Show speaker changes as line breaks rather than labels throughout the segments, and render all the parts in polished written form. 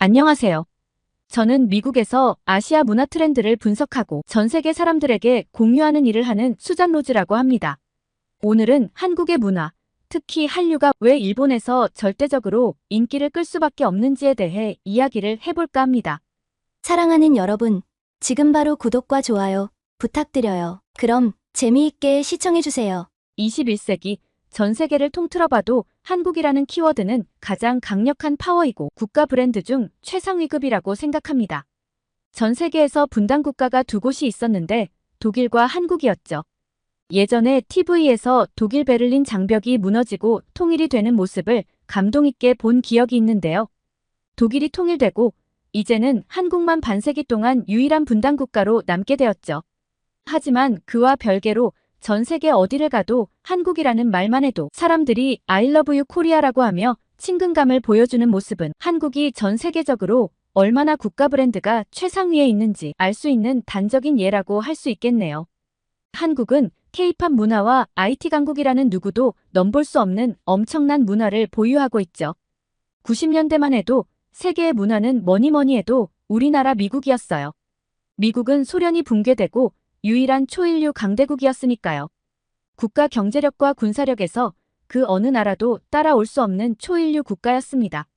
안녕하세요. 저는 미국에서 아시아 문화 트렌드를 분석하고 전 세계 사람들에게 공유하는 일을 하는 수잔 로즈라고 합니다. 오늘은 한국의 문화, 특히 한류가 왜 일본에서 절대적으로 인기를 끌 수밖에 없는지에 대해 이야기를 해볼까 합니다.
사랑하는 여러분, 지금 바로 구독과 좋아요 부탁드려요. 그럼 재미있게 시청해주세요.
21세기 전 세계를 통틀어봐도 한국이라는 키워드는 가장 강력한 파워이고 국가 브랜드 중 최상위급이라고 생각합니다. 전 세계에서 분단 국가가 두 곳이 있었는데 독일과 한국이었죠. 예전에 TV에서 독일 베를린 장벽이 무너지고 통일이 되는 모습을 감동 있게 본 기억이 있는데요. 독일이 통일되고 이제는 한국만 반세기 동안 유일한 분단 국가로 남게 되었죠. 하지만 그와 별개로 전 세계 어디를 가도 한국이라는 말만 해도 사람들이 I love you 코리아라고 하며 친근감을 보여주는 모습은 한국이 전 세계적으로 얼마나 국가 브랜드가 최상위에 있는지 알 수 있는 단적인 예라고 할 수 있겠네요. 한국은 K-팝 문화와 IT 강국이라는 누구도 넘볼 수 없는 엄청난 문화를 보유하고 있죠. 90년대만 해도 세계의 문화는 뭐니 해도 우리나라 미국이었어요. 미국은 소련이 붕괴되고 유일한 초인류 강대국이었으니까요. 국가 경제력과 군사력에서 그 어느 나라도 따라올 수 없는 초인류 국가였습니다.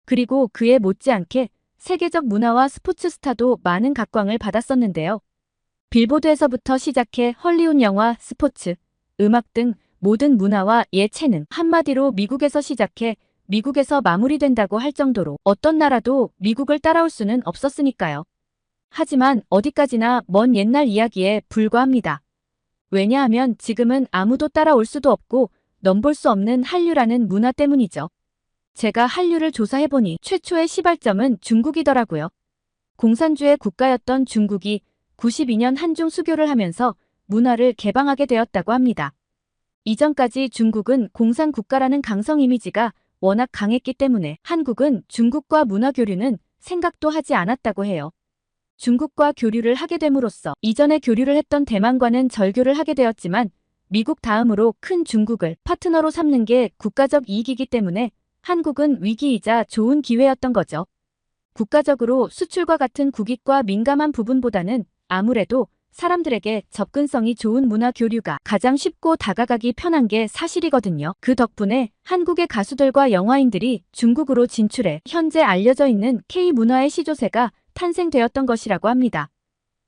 그리고 그에 못지않게 세계적 문화와 스포츠 스타도 많은 각광을 받았었는데요. 빌보드에서부터 시작해 헐리우드 영화, 스포츠, 음악 등 모든 문화와 예체능, 한마디로 미국에서 시작해 미국에서 마무리된다고 할 정도로 어떤 나라도 미국을 따라올 수는 없었으니까요. 하지만 어디까지나 먼 옛날 이야기에 불과합니다. 왜냐하면 지금은 아무도 따라올 수도 없고 넘볼 수 없는 한류라는 문화 때문이죠. 제가 한류를 조사해보니 최초의 시발점은 중국이더라고요. 공산주의 국가였던 중국이 92년 한중 수교를 하면서 문화를 개방하게 되었다고 합니다. 이전까지 중국은 공산국가라는 강성 이미지가 워낙 강했기 때문에 한국은 중국과 문화 교류는 생각도 하지 않았다고 해요. 중국과 교류를 하게 됨으로써 이전에 교류를 했던 대만과는 절교를 하게 되었지만 미국 다음으로 큰 중국을 파트너로 삼는 게 국가적 이익이기 때문에 한국은 위기이자 좋은 기회였던 거죠. 국가적으로 수출과 같은 국익과 민감한 부분보다는 아무래도 사람들에게 접근성이 좋은 문화 교류가 가장 쉽고 다가가기 편한 게 사실이거든요. 그 덕분에 한국의 가수들과 영화인들이 중국으로 진출해 현재 알려져 있는 K-문화의 시조세가 탄생되었던 것이라고 합니다.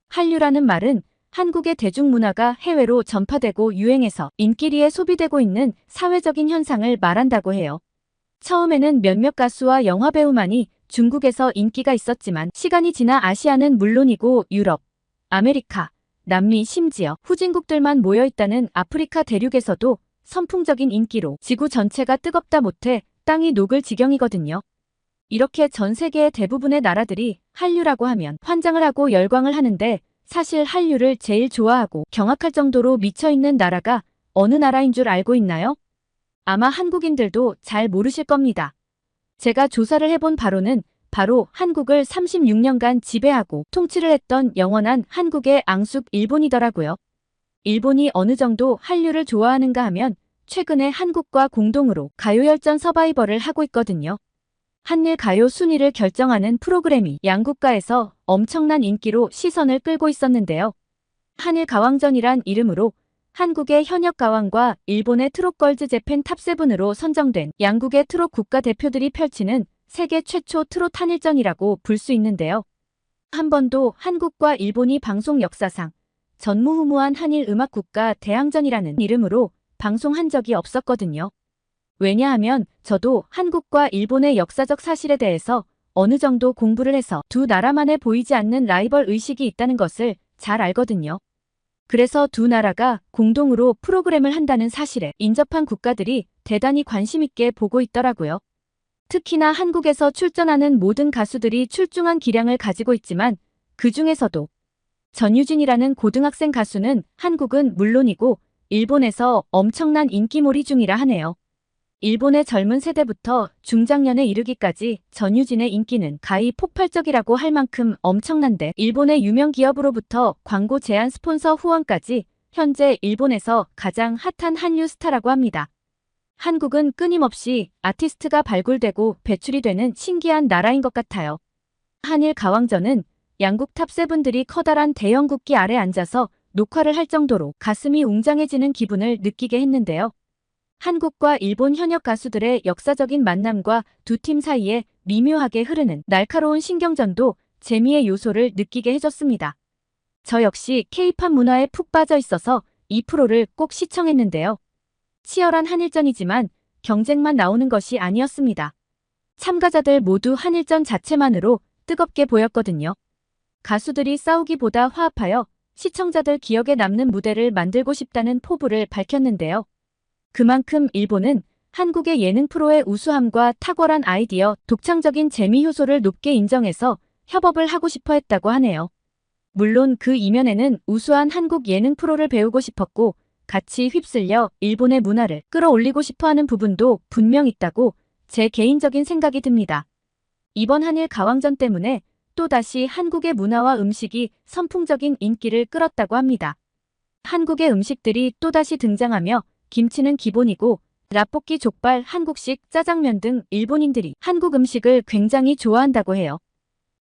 한류라는 말은 한국의 대중문화가 해외로 전파되고 유행해서 인기리에 소비되고 있는 사회적인 현상을 말한다고 해요. 처음에는 몇몇 가수와 영화배우만이 중국에서 인기가 있었지만 시간이 지나 아시아는 물론이고 유럽, 아메리카, 남미 심지어 후진국들만 모여있다는 아프리카 대륙에서도 선풍적인 인기로 지구 전체가 뜨겁다 못해 땅이 녹을 지경이거든요. 이렇게 전 세계의 대부분의 나라들이 한류라고 하면 환장을 하고 열광을 하는데 사실 한류를 제일 좋아하고 경악할 정도로 미쳐있는 나라가 어느 나라인 줄 알고 있나요? 아마 한국인들도 잘 모르실 겁니다. 제가 조사를 해본 바로는 바로 한국을 36년간 지배하고 통치를 했던 영원한 한국의 앙숙 일본이더라고요. 일본이 어느 정도 한류를 좋아하는가 하면 최근에 한국과 공동으로 가요열전 서바이벌을 하고 있거든요. 한일 가요 순위를 결정하는 프로그램이 양국가에서 엄청난 인기로 시선을 끌고 있었는데요. 한일 가왕전이란 이름으로 한국의 현역 가왕과 일본의 트롯걸즈 재팬 탑7으로 선정된 양국의 트롯 국가대표들이 펼치는 세계 최초 트롯 한일전이라고 볼 수 있는데요. 한 번도 한국과 일본이 방송 역사상 전무후무한 한일 음악국가 대항전이라는 이름으로 방송한 적이 없었거든요. 왜냐하면 저도 한국과 일본의 역사적 사실에 대해서 어느 정도 공부를 해서 두 나라만에 보이지 않는 라이벌 의식이 있다는 것을 잘 알거든요. 그래서 두 나라가 공동으로 프로그램을 한다는 사실에 인접한 국가들이 대단히 관심 있게 보고 있더라고요. 특히나 한국에서 출전하는 모든 가수들이 출중한 기량을 가지고 있지만 그 중에서도 전유진이라는 고등학생 가수는 한국은 물론이고 일본에서 엄청난 인기몰이 중이라 하네요. 일본의 젊은 세대부터 중장년에 이르기까지 전유진의 인기는 가히 폭발적이라고 할 만큼 엄청난데 일본의 유명 기업으로부터 광고 제안 스폰서 후원까지 현재 일본에서 가장 핫한 한류 스타라고 합니다. 한국은 끊임없이 아티스트가 발굴되고 배출이 되는 신기한 나라인 것 같아요. 한일 가왕전은 양국 탑7들이 커다란 대형 국기 아래 앉아서 녹화를 할 정도로 가슴이 웅장해지는 기분을 느끼게 했는데요. 한국과 일본 현역 가수들의 역사적인 만남과 두 팀 사이에 미묘하게 흐르는 날카로운 신경전도 재미의 요소를 느끼게 해줬습니다. 저 역시 K-팝 문화에 푹 빠져 있어서 이 프로를 꼭 시청했는데요. 치열한 한일전이지만 경쟁만 나오는 것이 아니었습니다. 참가자들 모두 한일전 자체만으로 뜨겁게 보였거든요. 가수들이 싸우기보다 화합하여 시청자들 기억에 남는 무대를 만들고 싶다는 포부를 밝혔는데요. 그만큼 일본은 한국의 예능 프로의 우수함과 탁월한 아이디어, 독창적인 재미 요소를 높게 인정해서 협업을 하고 싶어 했다고 하네요. 물론 그 이면에는 우수한 한국 예능 프로를 배우고 싶었고 같이 휩쓸려 일본의 문화를 끌어올리고 싶어하는 부분도 분명 있다고 제 개인적인 생각이 듭니다. 이번 한일 가왕전 때문에 또다시 한국의 문화와 음식이 선풍적인 인기를 끌었다고 합니다. 한국의 음식들이 또다시 등장하며 김치는 기본이고 라볶이, 족발, 한국식 짜장면 등 일본인들이 한국 음식을 굉장히 좋아한다고 해요.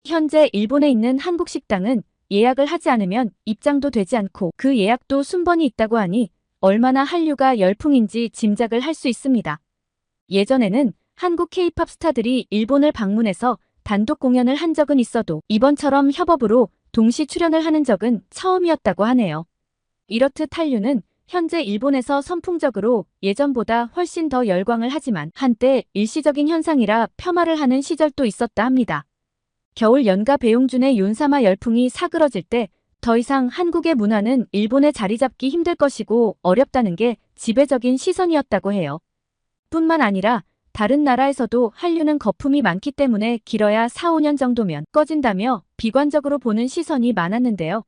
현재 일본에 있는 한국 식당은 예약을 하지 않으면 입장도 되지 않고 그 예약도 순번이 있다고 하니 얼마나 한류가 열풍인지 짐작을 할 수 있습니다. 예전에는 한국 K-팝 스타들이 일본을 방문해서 단독 공연을 한 적은 있어도 이번처럼 협업으로 동시 출연을 하는 적은 처음이었다고 하네요. 이렇듯 한류는 현재 일본에서 선풍적으로 예전보다 훨씬 더 열광을 하지만 한때 일시적인 현상이라 폄하를 하는 시절도 있었다 합니다. 겨울 연가 배용준의 윤사마 열풍이 사그러질 때 더 이상 한국의 문화는 일본에 자리 잡기 힘들 것이고 어렵다는 게 지배적인 시선이었다고 해요. 뿐만 아니라 다른 나라에서도 한류는 거품이 많기 때문에 길어야 4, 5년 정도면 꺼진다며 비관적으로 보는 시선이 많았는데요.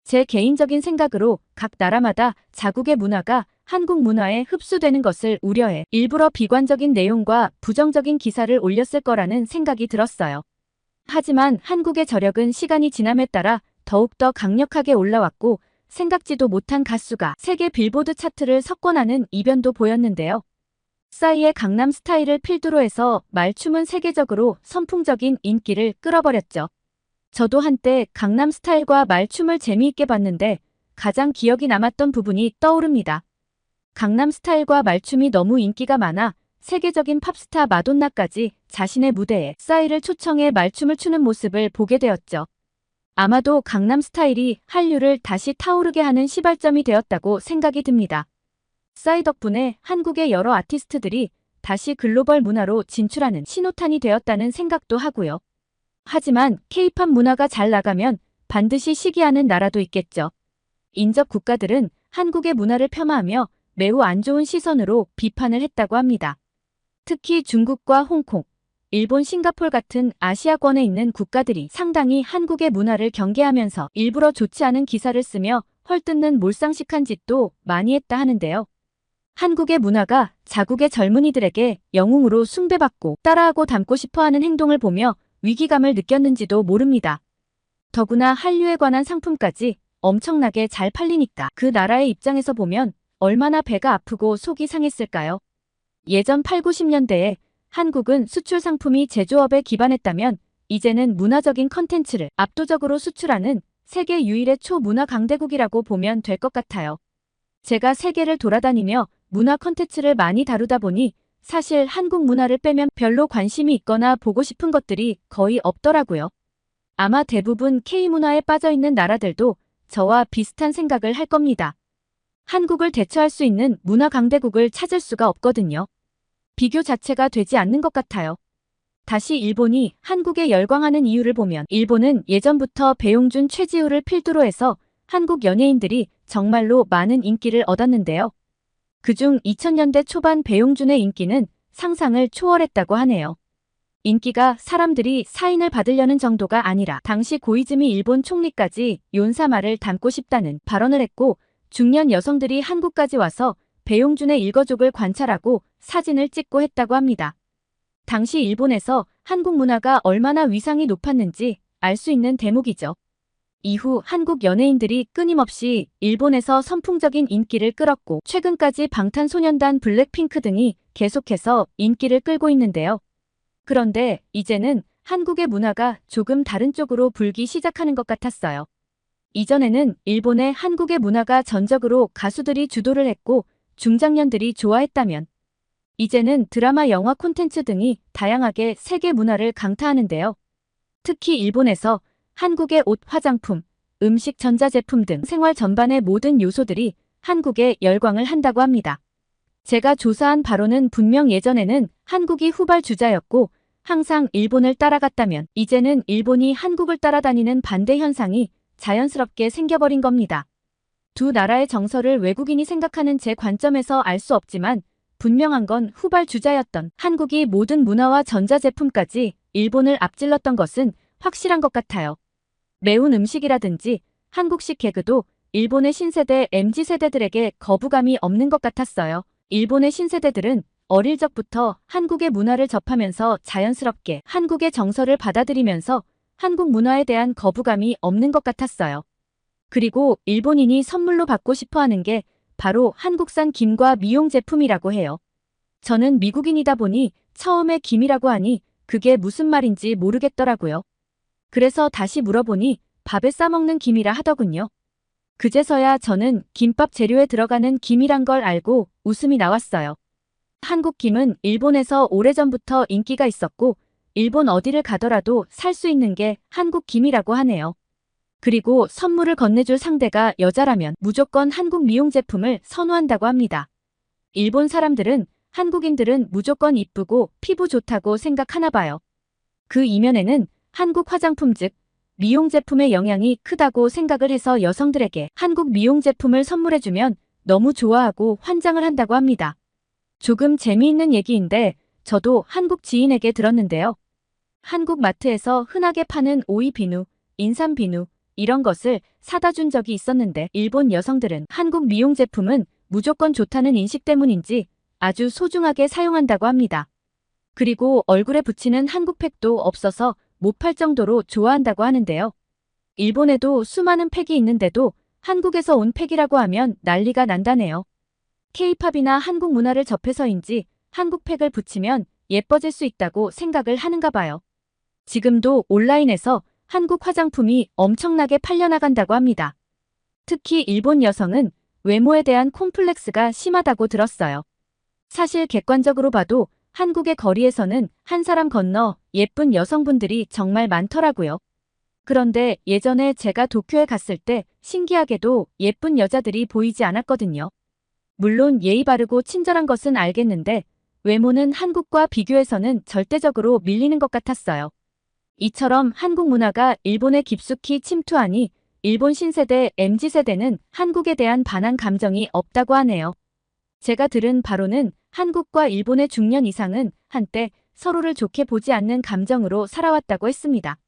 제 개인적인 생각으로 각 나라마다 자국의 문화가 한국 문화에 흡수되는 것을 우려해 일부러 비관적인 내용과 부정적인 기사를 올렸을 거라는 생각이 들었어요. 하지만 한국의 저력은 시간이 지남에 따라 더욱더 강력하게 올라왔고 생각지도 못한 가수가 세계 빌보드 차트를 석권하는 이변도 보였는데요. 싸이의 강남 스타일을 필두로 해서 말춤은 세계적으로 선풍적인 인기를 끌어버렸죠. 저도 한때 강남 스타일과 말춤을 재미있게 봤는데 가장 기억이 남았던 부분이 떠오릅니다. 강남 스타일과 말춤이 너무 인기가 많아 세계적인 팝스타 마돈나까지 자신의 무대에 싸이를 초청해 말춤을 추는 모습을 보게 되었죠. 아마도 강남 스타일이 한류를 다시 타오르게 하는 시발점이 되었다고 생각이 듭니다. 싸이 덕분에 한국의 여러 아티스트들이 다시 글로벌 문화로 진출하는 신호탄이 되었다는 생각도 하고요. 하지만 K-팝 문화가 잘 나가면 반드시 시기하는 나라도 있겠죠. 인접 국가들은 한국의 문화를 폄하하며 매우 안 좋은 시선으로 비판을 했다고 합니다. 특히 중국과 홍콩, 일본, 싱가폴 같은 아시아권에 있는 국가들이 상당히 한국의 문화를 경계하면서 일부러 좋지 않은 기사를 쓰며 헐뜯는 몰상식한 짓도 많이 했다 하는데요. 한국의 문화가 자국의 젊은이들에게 영웅으로 숭배받고 따라하고 닮고 싶어하는 행동을 보며 위기감을 느꼈는지도 모릅니다. 더구나 한류에 관한 상품까지 엄청나게 잘 팔리니까 그 나라의 입장에서 보면 얼마나 배가 아프고 속이 상했을까요? 예전 8, 90년대에 한국은 수출 상품이 제조업에 기반했다면 이제는 문화적인 컨텐츠를 압도적으로 수출하는 세계 유일의 초문화 강대국이라고 보면 될 것 같아요. 제가 세계를 돌아다니며 문화 컨텐츠를 많이 다루다 보니 사실 한국 문화를 빼면 별로 관심이 있거나 보고 싶은 것들이 거의 없더라고요. 아마 대부분 K-문화에 빠져있는 나라들도 저와 비슷한 생각을 할 겁니다. 한국을 대처할 수 있는 문화 강대국을 찾을 수가 없거든요. 비교 자체가 되지 않는 것 같아요. 다시 일본이 한국에 열광하는 이유를 보면 일본은 예전부터 배용준, 최지우를 필두로 해서 한국 연예인들이 정말로 많은 인기를 얻었는데요. 그중 2000년대 초반 배용준의 인기는 상상을 초월했다고 하네요. 인기가 사람들이 사인을 받으려는 정도가 아니라 당시 고이즈미 일본 총리까지 윤사마를 닮고 싶다는 발언을 했고 중년 여성들이 한국까지 와서 배용준의 일거족을 관찰하고 사진을 찍고 했다고 합니다. 당시 일본에서 한국 문화가 얼마나 위상이 높았는지 알 수 있는 대목이죠. 이후 한국 연예인들이 끊임없이 일본에서 선풍적인 인기를 끌었고 최근까지 방탄소년단 블랙핑크 등이 계속해서 인기를 끌고 있는데요. 그런데 이제는 한국의 문화가 조금 다른 쪽으로 불기 시작하는 것 같았어요. 이전에는 일본의 한국의 문화가 전적으로 가수들이 주도를 했고 중장년들이 좋아했다면 이제는 드라마, 영화 콘텐츠 등이 다양하게 세계 문화를 강타하는데요. 특히 일본에서 한국의 옷, 화장품, 음식, 전자제품 등 생활 전반의 모든 요소들이 한국에 열광을 한다고 합니다. 제가 조사한 바로는 분명 예전에는 한국이 후발주자였고 항상 일본을 따라갔다면 이제는 일본이 한국을 따라다니는 반대 현상이 자연스럽게 생겨버린 겁니다. 두 나라의 정서를 외국인이 생각하는 제 관점에서 알 수 없지만 분명한 건 후발주자였던 한국이 모든 문화와 전자제품까지 일본을 앞질렀던 것은 확실한 것 같아요. 매운 음식이라든지 한국식 개그도 일본의 신세대 MZ세대들에게 거부감이 없는 것 같았어요. 일본의 신세대들은 어릴 적부터 한국의 문화를 접하면서 자연스럽게 한국의 정서를 받아들이면서 한국 문화에 대한 거부감이 없는 것 같았어요. 그리고 일본인이 선물로 받고 싶어 하는 게 바로 한국산 김과 미용 제품이라고 해요. 저는 미국인이다 보니 처음에 김이라고 하니 그게 무슨 말인지 모르겠더라고요. 그래서 다시 물어보니 밥에 싸먹는 김이라 하더군요. 그제서야 저는 김밥 재료에 들어가는 김이란 걸 알고 웃음이 나왔어요. 한국 김은 일본에서 오래전부터 인기가 있었고 일본 어디를 가더라도 살 수 있는 게 한국 김이라고 하네요. 그리고 선물을 건네줄 상대가 여자라면 무조건 한국 미용 제품을 선호한다고 합니다. 일본 사람들은 한국인들은 무조건 이쁘고 피부 좋다고 생각하나 봐요. 그 이면에는 한국 화장품 즉 미용 제품의 영향이 크다고 생각을 해서 여성들에게 한국 미용 제품을 선물해주면 너무 좋아하고 환장을 한다고 합니다. 조금 재미있는 얘기인데 저도 한국 지인에게 들었는데요. 한국 마트에서 흔하게 파는 오이 비누, 인삼 비누 이런 것을 사다 준 적이 있었는데 일본 여성들은 한국 미용 제품은 무조건 좋다는 인식 때문인지 아주 소중하게 사용한다고 합니다. 그리고 얼굴에 붙이는 한국 팩도 없어서 못 팔 정도로 좋아한다고 하는데요. 일본에도 수많은 팩이 있는데도 한국에서 온 팩이라고 하면 난리가 난다네요. K-팝이나 한국 문화를 접해서인지 한국 팩을 붙이면 예뻐질 수 있다고 생각을 하는가 봐요. 지금도 온라인에서 한국 화장품이 엄청나게 팔려나간다고 합니다. 특히 일본 여성은 외모에 대한 콤플렉스가 심하다고 들었어요. 사실 객관적으로 봐도 한국의 거리에서는 한 사람 건너 예쁜 여성분들이 정말 많더라고요. 그런데 예전에 제가 도쿄에 갔을 때 신기하게도 예쁜 여자들이 보이지 않았거든요. 물론 예의 바르고 친절한 것은 알겠는데 외모는 한국과 비교해서는 절대적으로 밀리는 것 같았어요. 이처럼 한국 문화가 일본에 깊숙이 침투하니 일본 신세대 MZ세대는 한국에 대한 반한 감정이 없다고 하네요. 제가 들은 바로는 한국과 일본의 중년 이상은 한때 서로를 좋게 보지 않는 감정으로 살아왔다고 했습니다.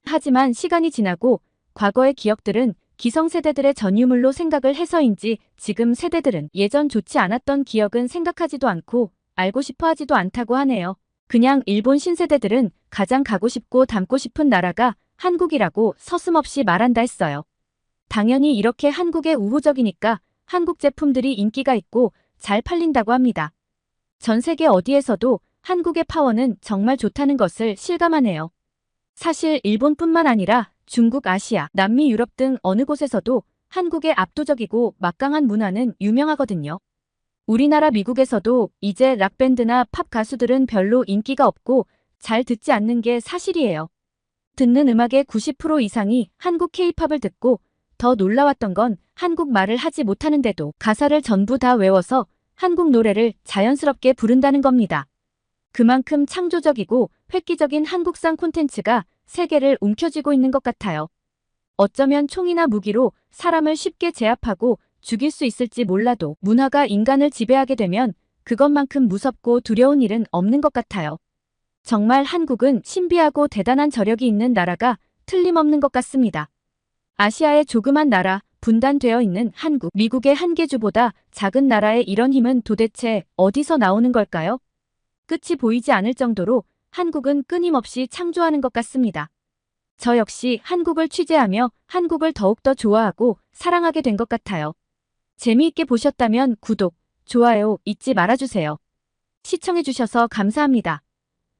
하지만 시간이 지나고 과거의 기억들은 기성세대들의 전유물로 생각을 해서인지 지금 세대들은 예전 좋지 않았던 기억은 생각하지도 않고 알고 싶어 하지도 않다고 하네요. 그냥 일본 신세대들은 가장 가고 싶고 닮고 싶은 나라가 한국이라고 서슴없이 말한다 했어요. 당연히 이렇게 한국에 우호적이니까 한국 제품들이 인기가 있고 잘 팔린다고 합니다. 전 세계 어디에서도 한국의 파워는 정말 좋다는 것을 실감하네요. 사실 일본뿐만 아니라 중국, 아시아, 남미, 유럽 등 어느 곳에서도 한국의 압도적이고 막강한 문화는 유명하거든요. 우리나라 미국에서도 이제 락밴드나 팝 가수들은 별로 인기가 없고 잘 듣지 않는 게 사실이에요. 듣는 음악의 90% 이상이 한국 K-팝을 듣고 더 놀라웠던 건 한국 말을 하지 못하는데도 가사를 전부 다 외워서 한국 노래를 자연스럽게 부른다는 겁니다. 그만큼 창조적이고 획기적인 한국산 콘텐츠가 세계를 움켜쥐고 있는 것 같아요. 어쩌면 총이나 무기로 사람을 쉽게 제압하고 죽일 수 있을지 몰라도 문화가 인간을 지배하게 되면 그것만큼 무섭고 두려운 일은 없는 것 같아요. 정말 한국은 신비하고 대단한 저력이 있는 나라가 틀림없는 것 같습니다. 아시아의 조그만 나라, 분단되어 있는 한국, 미국의 한 개주보다 작은 나라의 이런 힘은 도대체 어디서 나오는 걸까요? 끝이 보이지 않을 정도로 한국은 끊임없이 창조하는 것 같습니다. 저 역시 한국을 취재하며 한국을 더욱더 좋아하고 사랑하게 된 것 같아요. 재미있게 보셨다면 구독, 좋아요 잊지 말아주세요. 시청해주셔서 감사합니다.